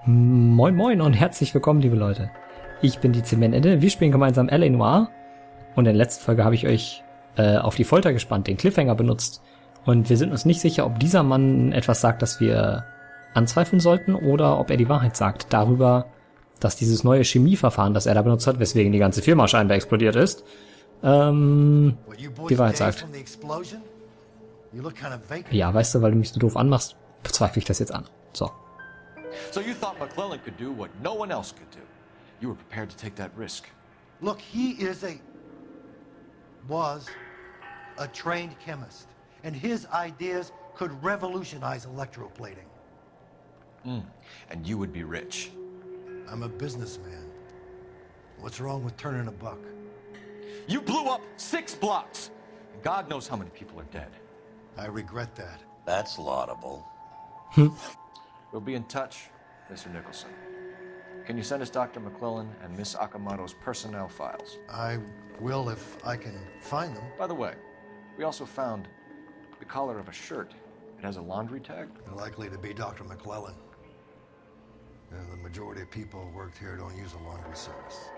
Moin moin und herzlich willkommen, liebe Leute. Ich bin die Zementende, wir spielen gemeinsam L.A.Noire und in der letzten Folge habe ich euch auf die Folter gespannt, den Cliffhanger benutzt und wir sind uns nicht sicher, ob dieser Mann etwas sagt, das wir anzweifeln sollten oder ob er die Wahrheit sagt darüber, dass dieses neue Chemieverfahren, das er da benutzt hat, weswegen die ganze Firma scheinbar explodiert ist, die Wahrheit sagt. Ja, weißt du, weil du mich so doof anmachst, bezweifle ich das jetzt an. So. So you thought McClellan could do what no one else could do. You were prepared to take that risk. Look, he was a trained chemist, and his ideas could revolutionize electroplating. And you would be rich. I'm a businessman. What's wrong with turning a buck? You blew up 6 blocks. And God knows how many people are dead. I regret that. That's laudable. We'll be in touch, Mr. Nicholson. Can you send us Dr. McClellan and Miss Akamoto's personnel files? I will if I can find them. By the way, we also found the collar of a shirt. It has a laundry tag. They're likely to be Dr. McClellan. The majority of people who worked here don't use a laundry service.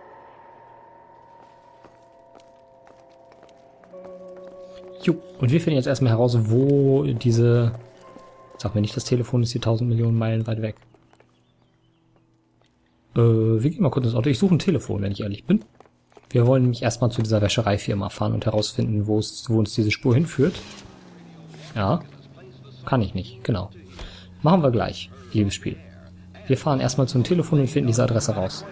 Jo, und wir finden jetzt erstmal heraus, wo diese... Sag mir nicht, das Telefon ist hier 1000 Millionen Meilen weit weg. Wir gehen mal kurz ins Auto. Ich suche ein Telefon, wenn ich ehrlich bin. Wir wollen nämlich erstmal zu dieser Wäschereifirma fahren und herausfinden, wo uns diese Spur hinführt. Ja. Kann ich nicht, genau. Machen wir gleich, liebes Spiel. Wir fahren erstmal zum Telefon und finden diese Adresse raus.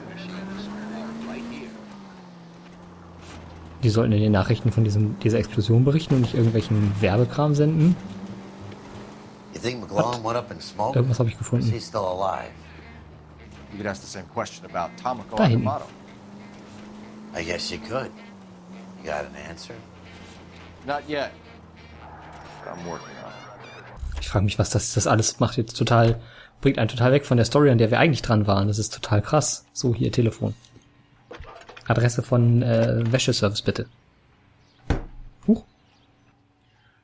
Die sollten in den Nachrichten von dieser Explosion berichten und nicht irgendwelchen Werbekram senden. Irgendwas habe ich gefunden. You could ask the same question about Tomoko Da hinten. Akamoto. I guess you could. You got an answer? Not yet. But I'm working on it. Ich frage mich, was das alles macht jetzt total, bringt einen total weg von der Story, an der wir eigentlich dran waren. Das ist total krass. So, hier, Telefon. Adresse von Wäscheservice, bitte. Huch.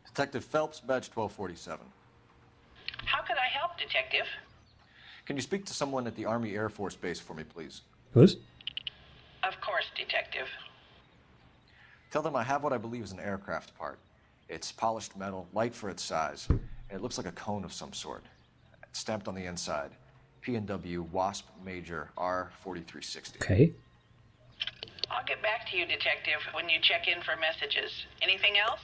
Detective Phelps, badge 1247. How can I help, Detective? Can you speak to someone at the Army Air Force Base for me, please? Was? Of course, Detective. Tell them I have what I believe is an aircraft part. It's polished metal, light for its size, and it looks like a cone of some sort. It's stamped on the inside. P&W Wasp Major R4360. Okay. I'll get back to you, Detective, when you check in for messages. Anything else?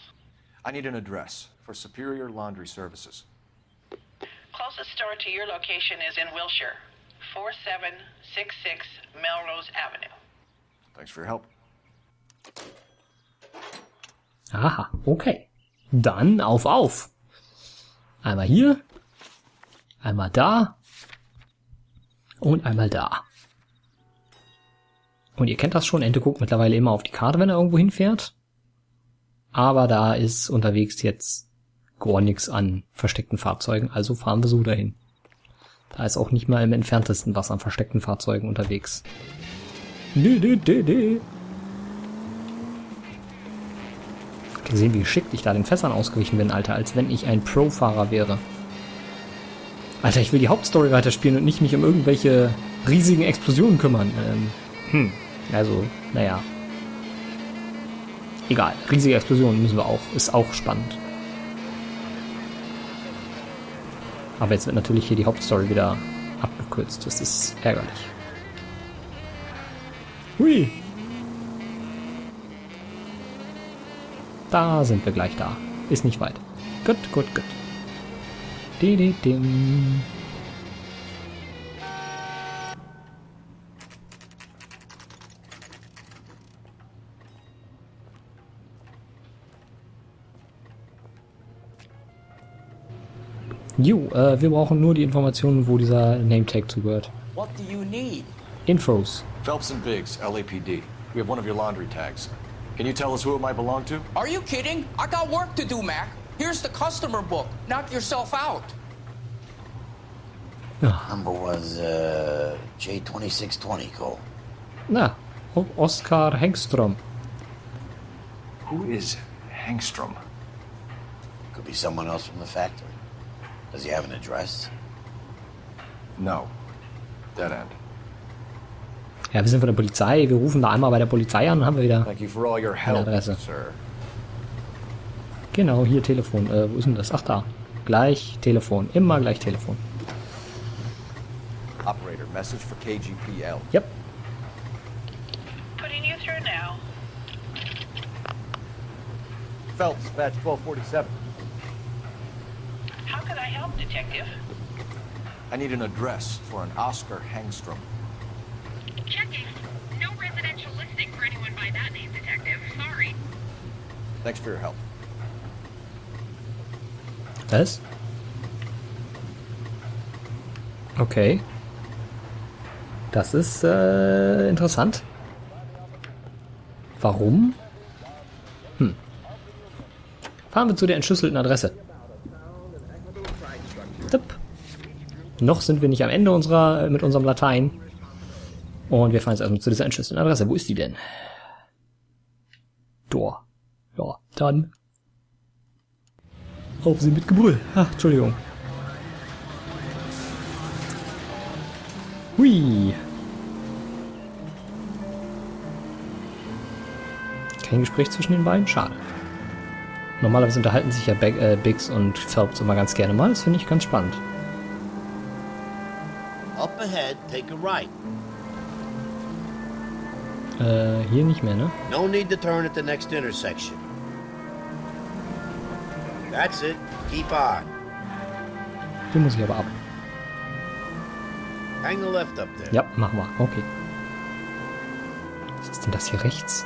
I need an address for Superior Laundry Services. Closest store to your location is in Wilshire, 4766 Melrose Avenue. Thanks for your help. Aha, okay. Dann auf. Einmal hier, einmal da und einmal da. Und ihr kennt das schon, Ente guckt mittlerweile immer auf die Karte, wenn er irgendwo hinfährt. Aber da ist unterwegs jetzt gar nichts an versteckten Fahrzeugen, also fahren wir so dahin. Da ist auch nicht mal im entferntesten was an versteckten Fahrzeugen unterwegs. Gesehen, wie geschickt ich da den Fässern ausgewichen bin, Alter, als wenn ich ein Pro-Fahrer wäre. Alter, ich will die Hauptstory weiterspielen und nicht mich um irgendwelche riesigen Explosionen kümmern. Also, naja. Egal, riesige Explosionen müssen wir auch. Ist auch spannend. Aber jetzt wird natürlich hier die Hauptstory wieder abgekürzt. Das ist ärgerlich. Hui! Da sind wir gleich da. Ist nicht weit. Gut. Di-di-dim. Jo, wir brauchen nur die Informationen, wo dieser Nametag zugehört. What do you need? Infos. Phelps and Biggs, LAPD. We have one of your laundry tags. Can you tell us who it might belong to? Are you kidding? I got work to do, Mac. Here's the customer book. Knock yourself out. Number was J2620, Cole. Na, Oskar Hengström. Who is Hengstrom? Could be someone else from the factory. Does he have an address? No. Dead end. Ja, wir sind von der Polizei. Wir rufen da einmal bei der Polizei an und haben wir wieder Thank you for all your eine help, Adresse. sir. Genau, hier Telefon. Wo ist denn das? Ach, da. Gleich Telefon. Immer gleich Telefon. Operator, message for KGPL. Yep. Putting you through now. Phelps, dispatch 1247. How can I help, Detective? I need an address for an Oscar Hangstrom. Checking. No residential listing for anyone by that name, Detective. Sorry. Thanks for your help. Was? Okay. Das ist interessant. Warum? Fahren wir zu der entschlüsselten Adresse. Tipp. Noch sind wir nicht am Ende mit unserem Latein. Und wir fahren jetzt erstmal zu dieser entschlüsselten Adresse. Wo ist die denn? Dor. Ja, dann. Auf sie mit Gebrüll. Ach, Entschuldigung. Hui. Kein Gespräch zwischen den beiden? Schade. Normalerweise unterhalten sich ja Biggs und Phelps immer ganz gerne mal. Das finde ich ganz spannend. Up ahead, take a right. Hier nicht mehr, ne? No need to turn at the next intersection. That's it. Keep on. Hier muss ich aber ab. Hang the left up there. Ja, machen wir. Okay. Was ist denn das hier rechts?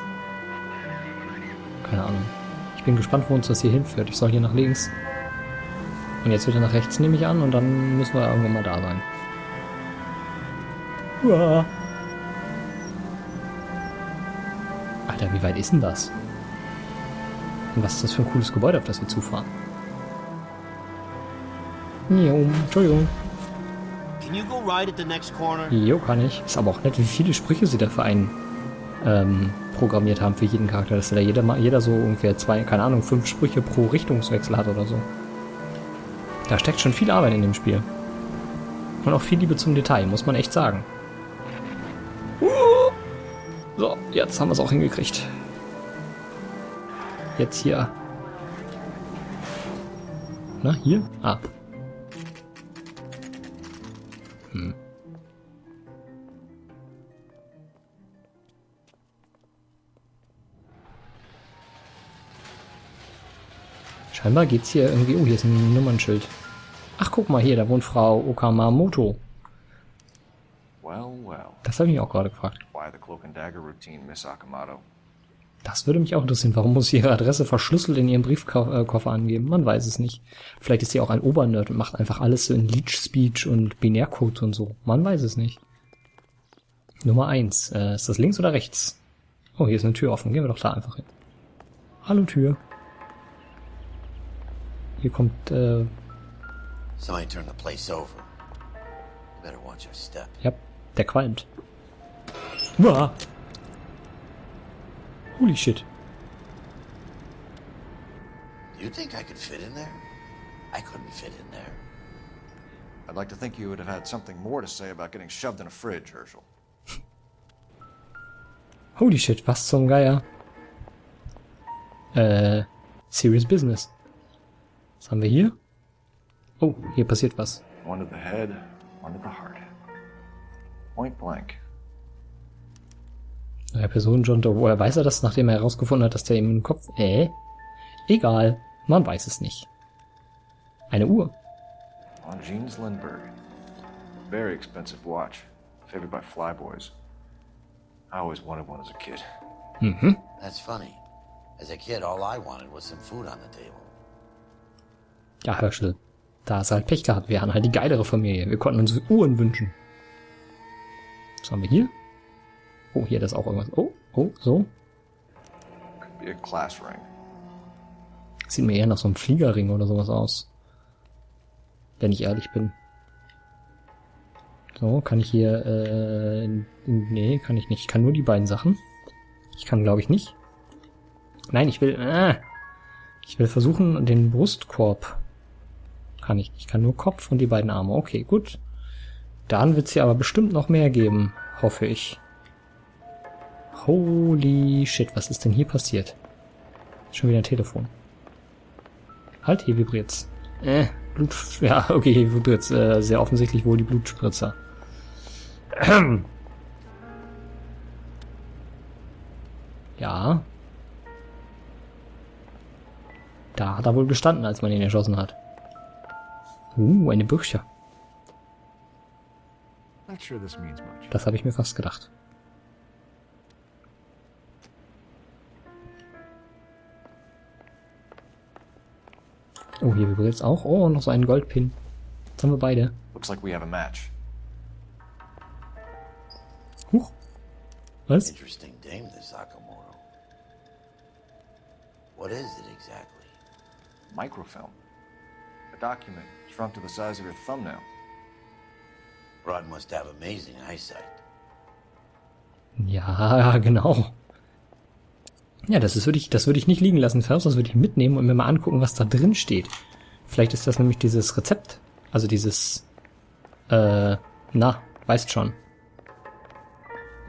Keine Ahnung. Ich bin gespannt, wo uns das hier hinführt. Ich soll hier nach links. Und jetzt wieder nach rechts, nehme ich an. Und dann müssen wir irgendwann mal da sein. Uah. Alter, wie weit ist denn das? Und was ist das für ein cooles Gebäude, auf das wir zufahren? Jo, Entschuldigung. Can you go right at the next corner? Jo, kann ich. Ist aber auch nett, wie viele Sprüche sie da für einen programmiert haben für jeden Charakter. Dass da jeder so ungefähr 5 Sprüche pro Richtungswechsel hat oder so. Da steckt schon viel Arbeit in dem Spiel. Und auch viel Liebe zum Detail, muss man echt sagen. So, jetzt haben wir es auch hingekriegt. Jetzt hier. Na, hier? Ah. Scheinbar geht's hier irgendwie... Oh, hier ist ein Nummernschild. Ach, guck mal hier, da wohnt Frau Okamamoto. Well, well. Das habe ich mich auch gerade gefragt. Why the cloak and dagger routine, Miss Akamoto? Das würde mich auch interessieren. Warum muss sie ihre Adresse verschlüsselt in ihrem Briefkoffer angeben? Man weiß es nicht. Vielleicht ist sie auch ein Obernerd und macht einfach alles so in Leech-Speech und Binärcode und so. Man weiß es nicht. Nummer 1. Ist das links oder rechts? Oh, hier ist eine Tür offen. Gehen wir doch da einfach hin. Hallo, Tür. Hier kommt, Somebody turned the place over. You better watch your step. ja, der qualmt. Uah. Holy shit. Do you think I could fit in there? I couldn't fit in there. I'd like to think you would have had something more to say about getting shoved in a fridge, Herschel. Holy shit, was zum Geier? Serious Business. Was haben wir hier? Oh, hier passiert was. One to the head, one to the heart. Point blank. Der Person John Doe. Woher weiß er das, nachdem er herausgefunden hat, dass der ihm im Kopf... Egal. Man weiß es nicht. Eine Uhr. On Jeans Lindbergh. Very expensive watch. Favored by flyboys. I always wanted one as a kid. Mhm. That's funny. As a kid, all I wanted was some food on the table. Ja, Herschel. Da hast du halt Pech gehabt. Wir hatten halt die geilere Familie. Wir konnten uns Uhren wünschen. Was haben wir hier? Oh, hier, das ist auch irgendwas. Oh, so. Could be a class ring. Sieht mir eher nach so einem Fliegerring oder sowas aus. Wenn ich ehrlich bin. So, kann ich hier, nee, kann ich nicht. Ich kann nur die beiden Sachen. Ich kann, glaube ich, nicht. Nein, ich will versuchen, den Brustkorb. Kann ich nicht. Ich kann nur Kopf und die beiden Arme. Okay, gut. Dann wird es hier aber bestimmt noch mehr geben, hoffe ich. Holy shit, was ist denn hier passiert? Schon wieder ein Telefon. Halt, hier vibriert's. Blut... Ja, okay, hier vibriert's. Sehr offensichtlich wohl die Blutspritzer. Ja. Da hat er wohl gestanden, als man ihn erschossen hat. Eine Büchse. Not sure this means much. Das habe ich mir fast gedacht. Oh, hier vibriert's auch. Oh, noch so einen Goldpin. Jetzt haben wir beide. Looks like we have a match. Huch. Was? Interesting dame, this Sakamoto. What is it exactly? Microfilm. A document shrunk to the size of your thumbnail. Rod must have amazing eyesight. Ja, genau. Ja, das würde ich nicht liegen lassen, Fers, das würde ich mitnehmen und mir mal angucken, was da drin steht. Vielleicht ist das nämlich dieses Rezept. Also dieses, weißt schon.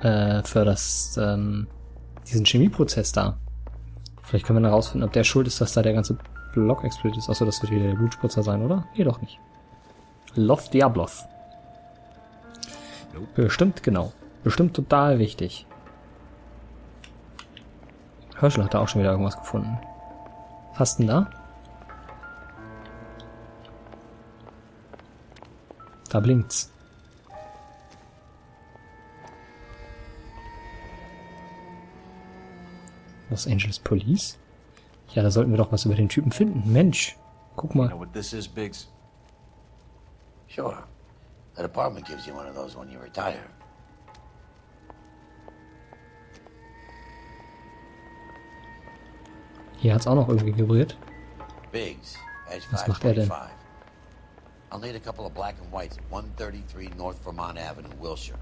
Für das, diesen Chemieprozess da. Vielleicht können wir dann rausfinden, ob der schuld ist, dass da der ganze Block explodiert ist. Achso, das wird wieder der Blutspritzer sein, oder? Nee, doch nicht. Lov Diablov. Bestimmt, genau. Bestimmt total wichtig. Herschel hat da auch schon wieder irgendwas gefunden. Was hast du denn da? Da blinkt's. Los Angeles Police? Ja, da sollten wir doch was über den Typen finden. Mensch, guck You mal. know what this is, Biggs? Sure. That apartment gives you one of those when you retire. Hier hat's auch noch irgendwie vibriert. Biggs, edge Was macht er denn? 525. I'll need a couple of black and whites at 133 North Vermont Avenue, Wilshire.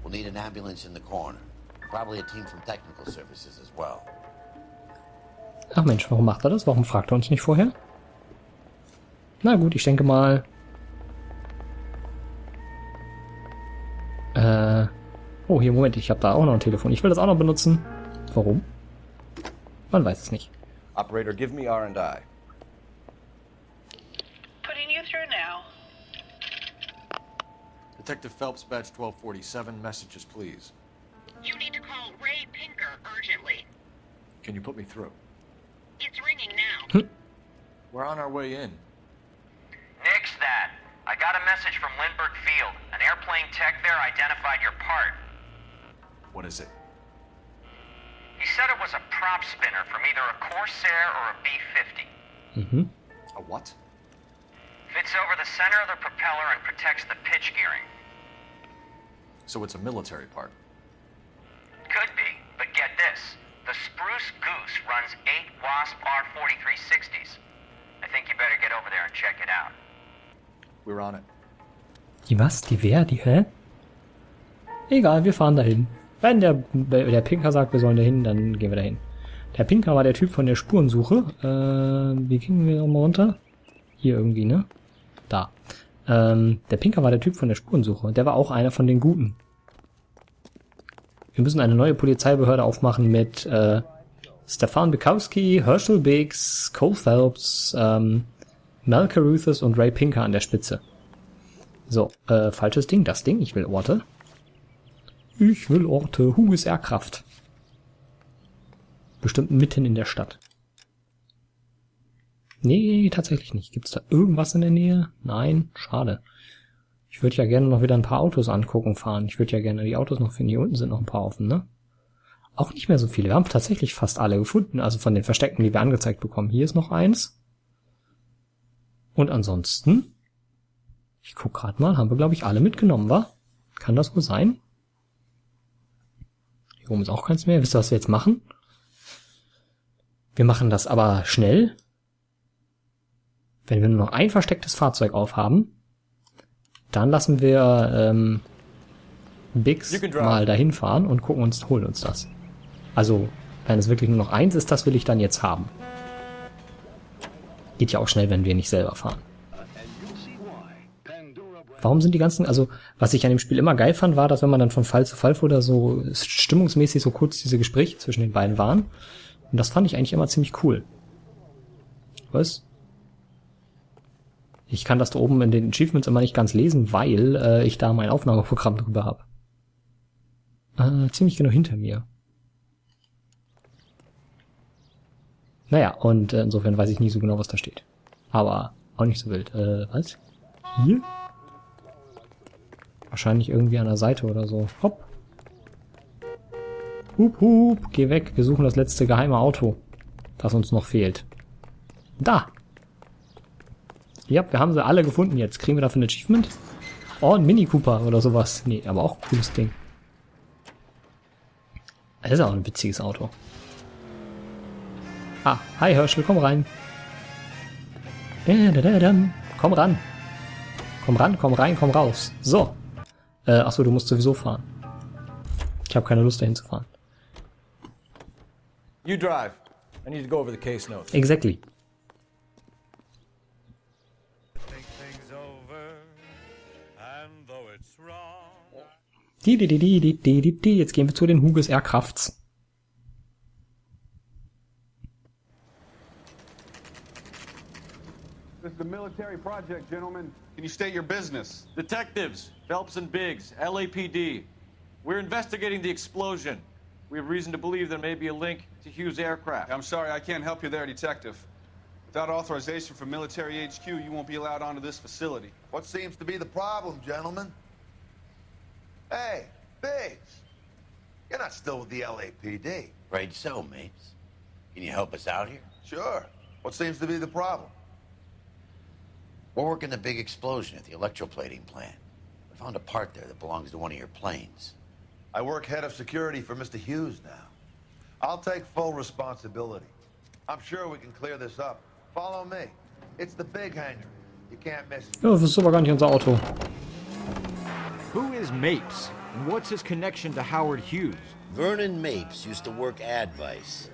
We'll need an ambulance in the corner. Probably a team from technical services as well. Ach Mensch, warum macht er das? Warum fragt er uns nicht vorher? Na gut, ich denke mal... Oh, hier, Moment, ich habe da auch noch ein Telefon. Ich will das auch noch benutzen. Warum? Man weiß es nicht. Operator, give me R&I. Putting you through now. Detective Phelps, badge 1247. Messages, please. You need to call Ray Pinker urgently. Can you put me through? It's ringing now. We're on our way in. Nix that. I got a message from Lindbergh Field. An airplane tech there identified your part. What is it? He said it was a prop spinner from either a Corsair or a B-50. Mhm. A what? Fits over the center of the propeller and protects the pitch gearing. So it's a military part. Could be, but get this. The Spruce Goose runs 8 Wasp R-4360s. I think you better get over there and check it out. We're on it. Die was? Die wer? Die hä? Egal, wir fahren dahin. Wenn der Pinker sagt, wir sollen dahin, dann gehen wir dahin. Der Pinker war der Typ von der Spurensuche. Wie gingen wir nochmal runter? Hier irgendwie, ne? Da. Der Pinker war der Typ von der Spurensuche. Der war auch einer von den Guten. Wir müssen eine neue Polizeibehörde aufmachen mit Stefan Bukowski, Herschel Biggs, Cole Phelps, Mel Caruthers und Ray Pinker an der Spitze. So, falsches Ding, das Ding. Ich will Orte. Ich will Orte. Who is Aircraft? Bestimmt mitten in der Stadt. Nee, tatsächlich nicht. Gibt's da irgendwas in der Nähe? Nein, schade. Ich würde ja gerne noch wieder ein paar Autos angucken, fahren. Ich würde ja gerne die Autos noch finden. Hier unten sind noch ein paar offen, ne? Auch nicht mehr so viele. Wir haben tatsächlich fast alle gefunden. Also von den Verstecken, die wir angezeigt bekommen. Hier ist noch eins. Und ansonsten... Ich guck gerade mal. Haben wir, glaube ich, alle mitgenommen, wa? Kann das wohl sein? Hier oben ist auch keins mehr. Wisst ihr, was wir jetzt machen? Wir machen das aber schnell. Wenn wir nur noch ein verstecktes Fahrzeug aufhaben, dann lassen wir Biggs mal dahin fahren und holen uns das. Also, wenn es wirklich nur noch eins ist, das will ich dann jetzt haben. Geht ja auch schnell, wenn wir nicht selber fahren. Warum sind die ganzen, also was ich an dem Spiel immer geil fand, war, dass wenn man dann von Fall zu Fall fuhr, da so stimmungsmäßig so kurz diese Gespräche zwischen den beiden waren. Und das fand ich eigentlich immer ziemlich cool. Was? Ich kann das da oben in den Achievements immer nicht ganz lesen, weil ich da mein Aufnahmeprogramm drüber habe. Ziemlich genau hinter mir. Naja, und insofern weiß ich nicht so genau, was da steht. Aber auch nicht so wild. Was? Hier? Wahrscheinlich irgendwie an der Seite oder so. Hopp. Hup, hup. Geh weg. Wir suchen das letzte geheime Auto, das uns noch fehlt. Da. Ja, wir haben sie alle gefunden jetzt. Kriegen wir dafür ein Achievement? Oh, ein Mini Cooper oder sowas. Nee, aber auch ein cooles Ding. Das ist auch ein witziges Auto. Ah, hi Herschel, komm rein. Komm ran. Komm ran, komm rein, komm raus. So. Achso, du musst sowieso fahren. Ich habe keine Lust dahin zu fahren. You drive. I need to go over the case notes. Exactly. Jetzt gehen wir zu den Huges Aircrafts. This is a military project, gentlemen. Can you state your business? Detectives, Phelps and Biggs, LAPD. We're investigating the explosion. We have reason to believe there may be a link to Hughes' aircraft. I'm sorry, I can't help you there, Detective. Without authorization from military HQ, you won't be allowed onto this facility. What seems to be the problem, gentlemen? Hey, Biggs. You're not still with the LAPD. Right so, Mapes. Can you help us out here? Sure. What seems to be the problem? We're working the big explosion at the electroplating plant. We found a part there that belongs to one of your planes. I work head of security for Mr. Hughes now. I'll take full responsibility. I'm sure we can clear this up. Follow me. It's the big hangar. You can't miss it. Ja, das ist aber gar nicht unser Auto. Who is Mapes, and what's his connection to Howard Hughes? Vernon Mapes used to work Advice.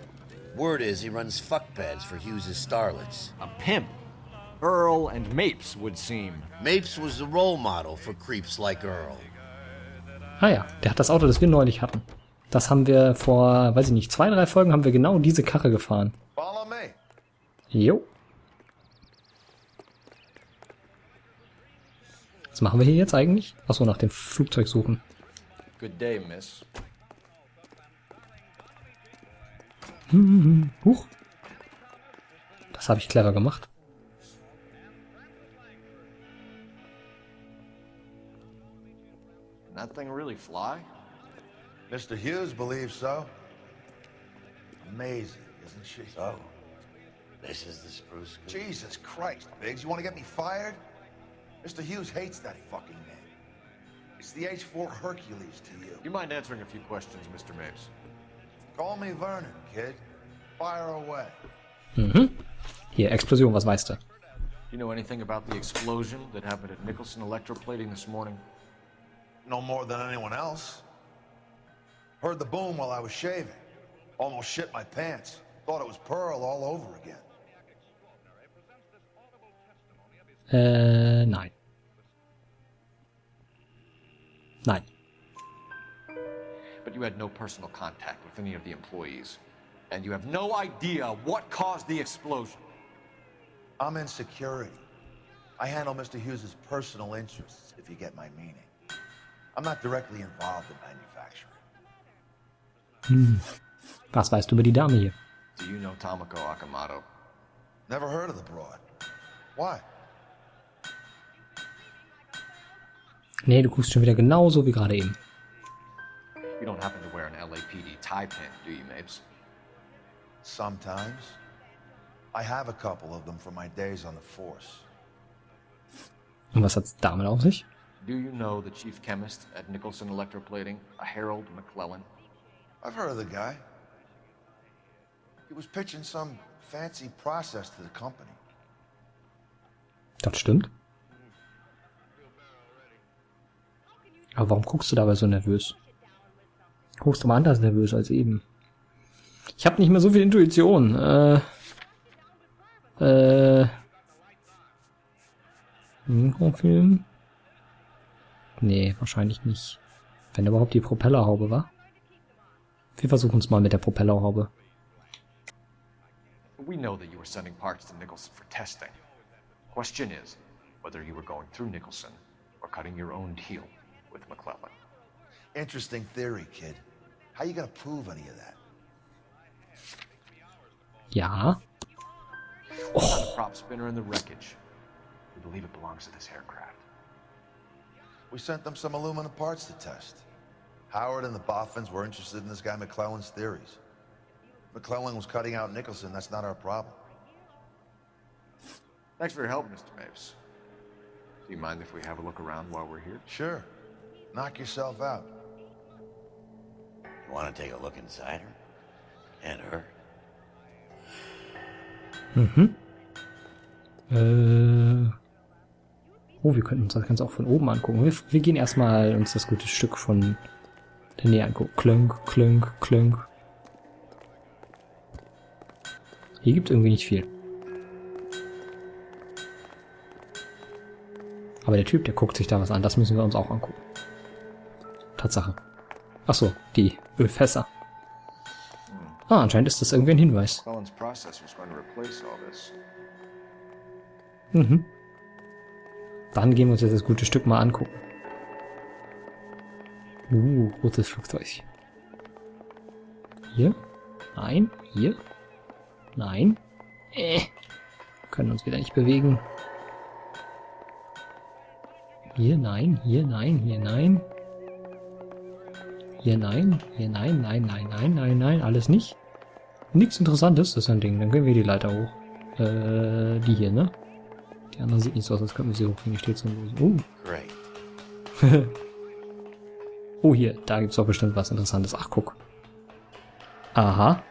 Word is he runs fuck pads for Hughes' starlets. A pimp. Earl and Mapes would seem. Mapes was the role model for creeps like Earl. Ah ja, der hat das Auto, das wir neulich hatten. Das haben wir vor, weiß ich nicht, 2, 3 Folgen haben wir genau diese Karre gefahren. Follow me. Jo. Was machen wir hier jetzt eigentlich? Achso, nach dem Flugzeug suchen. Good day, miss. Huch. Das habe ich clever gemacht. That thing really fly? Mr. Hughes believes so. Amazing, isn't she? So, this is the spruce goose. Jesus Christ, Biggs, you want to get me fired? Mr. Hughes hates that fucking name. It's the H-4 Hercules to you. You mind answering a few questions, Mr. Mapes? Call me Vernon, kid. Fire away. Hier, Explosion, was weißt du? You know anything about the explosion that happened at Nicholson Electroplating this morning? No more than anyone else. Heard the boom while I was shaving. Almost shit my pants. Thought it was Pearl all over again. Nein. Nein. But you had no personal contact with any of the employees. And you have no idea what caused the explosion. I'm in security. I handle Mr. Hughes' personal interests, if you get my meaning. I'm not directly involved in manufacturing. Was weißt du über die Dame hier? Do you know Tomoko Akamoto? Never heard of the broad. Why? Nee, du guckst schon wieder genauso wie gerade eben. You don't happen to wear an LAPD tie pin, do you, Mapes? Sometimes. I have a couple of them from my days on the force. Und was hat's damit auf sich? Do you know the chief chemist at Nicholson Electroplating, a Harold McClellan? I've heard of the guy. He was pitching some fancy process to the company. Das stimmt. Aber warum guckst du dabei so nervös? Guckst du mal anders nervös als eben. Ich habe nicht mehr so viel Intuition. Mikrofilm. Nee, wahrscheinlich nicht. Wenn überhaupt die Propellerhaube war. Wir versuchen es mal mit der Propellerhaube. We know that you were sending parts to Nicholson for testing. Question is, whether you were going through Nicholson or cutting your own deal with McClellan. Interesting theory, kid. How you gonna prove any of that? Ja. Oh. The prop spinner in the wreckage. We believe it belongs to this aircraft. We sent them some aluminum parts to test. Howard and the Boffins were interested in this guy McClellan's theories. McClellan was cutting out Nicholson. That's not our problem. Thanks for your help, Mr. Mapes. Do you mind if we have a look around while we're here? Sure. Knock yourself out. You want to take a look inside her? And her? Oh, wir könnten uns das Ganze auch von oben angucken. Wir gehen erstmal uns das gute Stück von der Nähe angucken. Klönk, klönk, klönk. Hier gibt es irgendwie nicht viel. Aber der Typ, der guckt sich da was an. Das müssen wir uns auch angucken. Tatsache. Ach so, die Ölfässer. Ah, anscheinend ist das irgendwie ein Hinweis. Dann gehen wir uns jetzt das gute Stück mal angucken. Großes Flugzeug. Hier? Nein. Hier? Nein. Können uns wieder nicht bewegen. Hier, nein. Hier, nein. Hier, nein. Hier, nein. Hier, nein. Nein, nein, nein, nein, nein. Alles nicht. Nichts Interessantes. Das ist ein Ding. Dann können wir die Leiter hoch. Die hier, ne? Die andere sieht nicht so aus, als könnten wir sie hochkriegen. Die steht so los. Oh, hier. Da gibt's doch bestimmt was Interessantes. Ach, guck. Aha.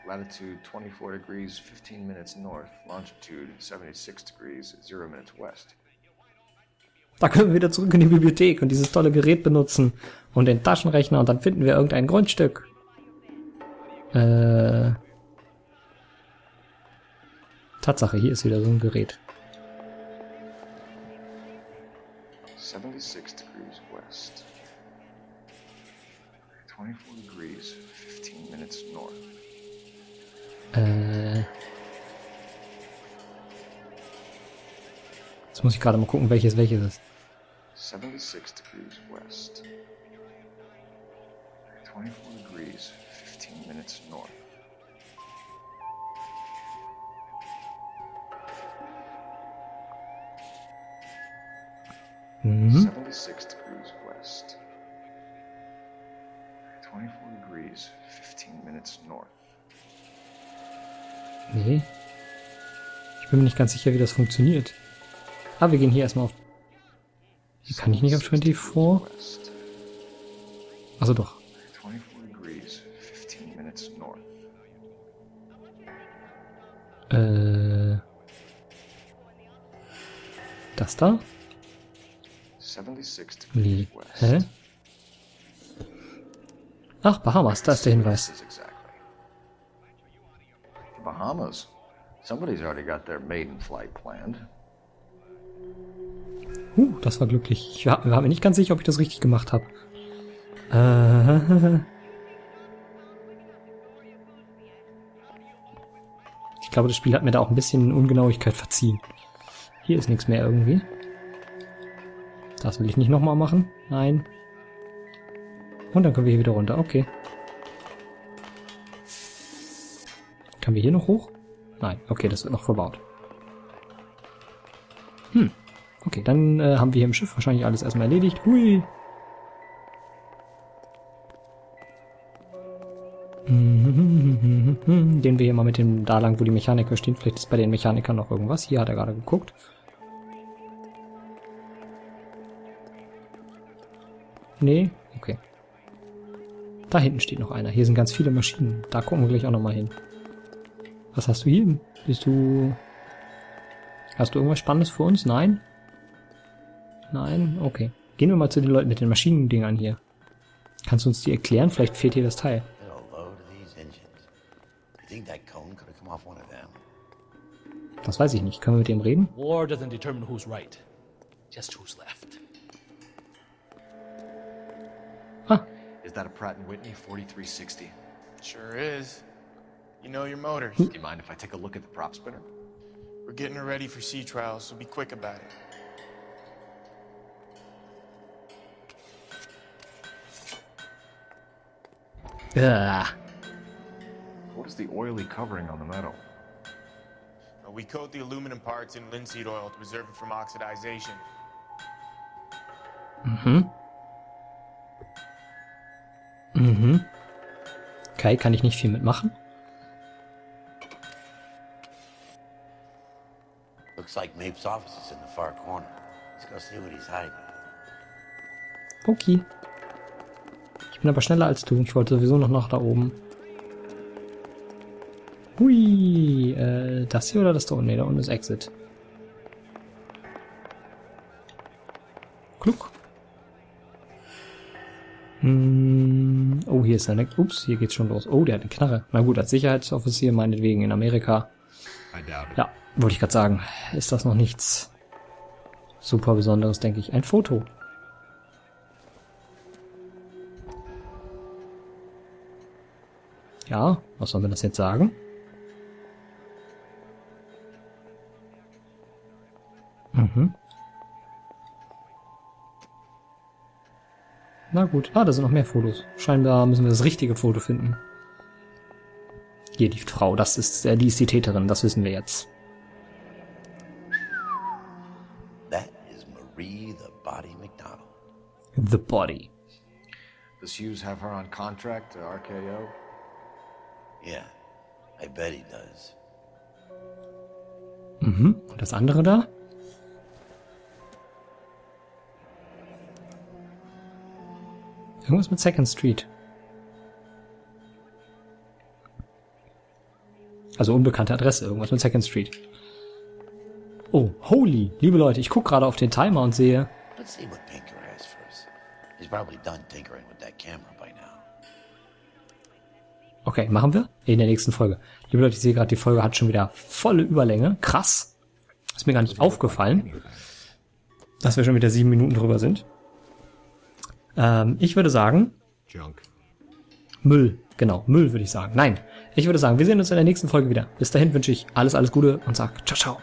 Latitude 24 degrees, 15 minutes north. Longitude 76 degrees, 0 minutes west. Da können wir wieder zurück in die Bibliothek und dieses tolle Gerät benutzen und den Taschenrechner und dann finden wir irgendein Grundstück. Tatsache, hier ist wieder so ein Gerät. 76 degrees west. 24 degrees, 15 minutes north. Jetzt muss ich gerade mal gucken, welches ist. 76 degrees west. 24 degrees, 15 minutes north. Mhm. 76 degrees west. 24 degrees, 15 minutes north. Nee. Ich bin mir nicht ganz sicher, wie das funktioniert. Ah, wir gehen hier erstmal auf... Hier kann ich nicht auf 24? Also doch. 24 degrees, 15 minutes north. Das da? 76 Nee. degrees west. Hä? Ach, Bahamas, da ist der Hinweis. The Bahamas. Somebody's already got their maiden flight planned. Das war glücklich. Ich war mir nicht ganz sicher, ob ich das richtig gemacht habe. Ich glaube, das Spiel hat mir da auch ein bisschen Ungenauigkeit verziehen. Hier ist nichts mehr irgendwie. Das will ich nicht nochmal machen. Nein. Und dann können wir hier wieder runter. Okay. Können wir hier noch hoch? Nein. Okay, das wird noch verbaut. Okay, dann haben wir hier im Schiff wahrscheinlich alles erstmal erledigt. Hui. Gehen wir hier mal mit dem da lang, wo die Mechaniker stehen. Vielleicht ist bei den Mechanikern noch irgendwas. Hier hat er gerade geguckt. Nee? Okay. Da hinten steht noch einer. Hier sind ganz viele Maschinen. Da gucken wir gleich auch nochmal hin. Was hast du hier? Hast du irgendwas Spannendes für uns? Nein? Nein? Okay. Gehen wir mal zu den Leuten mit den Maschinendingern hier. Kannst du uns die erklären? Vielleicht fehlt hier das Teil. Das weiß ich nicht. Können wir mit dem reden? War doesn't determine who's right, just who's left. Is that a Pratt & Whitney 4360? Sure is. You know your motors. Do you mind if I take a look at the prop spinner? We're getting her ready for sea trials, so be quick about it. What is the oily covering on the metal? We coat the aluminum parts in linseed oil to preserve it from oxidization. Okay, kann ich nicht viel mitmachen. Looks like Mapes' office is in the far corner. Let's go see what he's hiding. Okay. Ich bin aber schneller als du. Ich wollte sowieso noch nach da oben. Hui. Das hier oder das da unten? Ne, da unten ist Exit. Klug. Oh, hier ist eine... Ups, hier geht's schon los. Oh, der hat eine Knarre. Na gut, als Sicherheitsoffizier meinetwegen in Amerika. Ja, wollte ich gerade sagen. Ist das noch nichts super Besonderes, denke ich. Ein Foto. Ja, was soll man das jetzt sagen? Na gut. Ah, da sind noch mehr Fotos. Scheinbar müssen wir das richtige Foto finden. Hier, die Frau. Die ist die Täterin. Das wissen wir jetzt. That is Marie the Body McDonald. The Body. Does Hughes have her on contract to RKO? Yeah, I bet he does. Und das andere da? Irgendwas mit Second Street. Also unbekannte Adresse, irgendwas mit Second Street. Oh, holy, liebe Leute, ich gucke gerade auf den Timer und sehe... Let's see what Pinker has first. He's probably done tinkering with that camera by now. Okay, machen wir in der nächsten Folge. Liebe Leute, ich sehe gerade, die Folge hat schon wieder volle Überlänge. Krass. Ist mir gar nicht aufgefallen, dass wir schon wieder 7 Minuten drüber sind. Ich würde sagen... Junk. Müll. Genau, Müll würde ich sagen. Nein, ich würde sagen, wir sehen uns in der nächsten Folge wieder. Bis dahin wünsche ich alles, alles Gute und sag ciao, ciao.